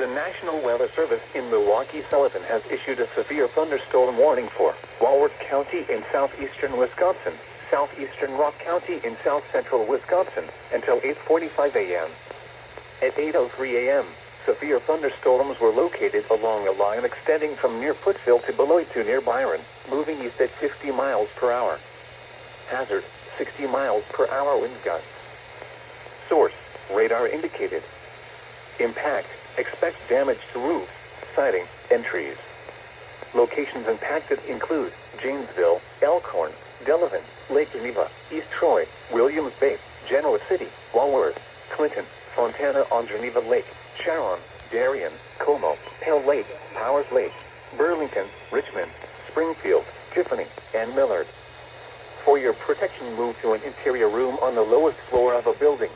The National Weather Service in Milwaukee-Sullivan has issued a severe thunderstorm warning for Walworth County in southeastern Wisconsin, southeastern Rock County in south-central Wisconsin, until 8:45 a.m. At 8:03 a.m., severe thunderstorms were located along a line extending from near Footsville to Beloit to near Byron, moving east at 50 miles per hour. Hazard, 60 miles per hour wind gusts. Source, radar indicated. Impact, expect damage to roofs, siding, and trees. Locations impacted include Janesville, Elkhorn, Delavan, Lake Geneva, East Troy, Williams Bay, Genoa City, Walworth, Clinton, Fontana on Geneva Lake, Sharon, Darien, Como, Pale Lake, Powers Lake, Burlington, Richmond, Springfield, Tiffany, and Millard. For your protection, move to an interior room on the lowest floor of a building.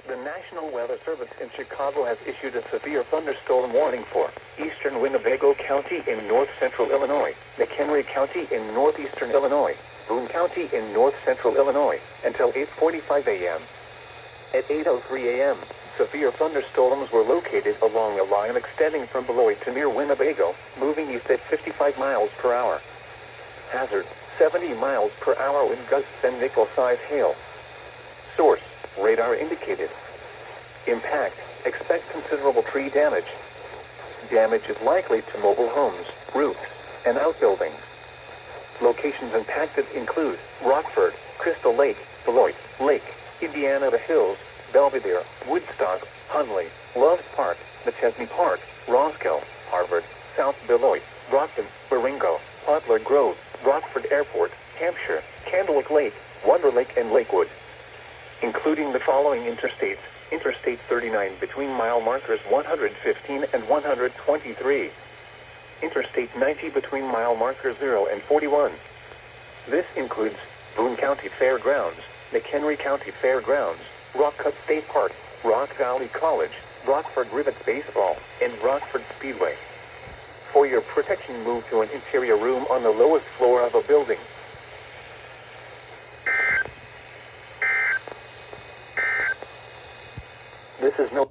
The National Weather Service in Chicago has issued a severe thunderstorm warning for eastern Winnebago County in north-central Illinois, McHenry County in northeastern Illinois, Boone County in north-central Illinois, until 8:45 a.m. At 8:03 a.m., severe thunderstorms were located along a line extending from Beloit to near Winnebago, moving east at 55 miles per hour. Hazard, 70 miles per hour wind gusts and nickel-size hail. Source, radar indicated. Impact, expect considerable tree damage. Damage is likely to mobile homes, roofs, and outbuildings. Locations impacted include Rockford, Crystal Lake, Beloit, Lake, Indiana the Hills, Belvedere, Woodstock, Hunley, Love Park, McChesney Park, Roscoe, Harvard, South Beloit, Brockton, Baringo, Poplar Grove, Rockford Airport, Hampshire, Candlewick Lake, Wonder Lake, and Lakewood. Including the following interstates: Interstate 39 between mile markers 115 and 123. Interstate 90 between mile markers 0 and 41. This includes Boone County Fairgrounds, McHenry County Fairgrounds, Rock Cut State Park, Rock Valley College, Rockford Rivets Baseball, and Rockford Speedway. For your protection, move to an interior room on the lowest floor of a building. This is no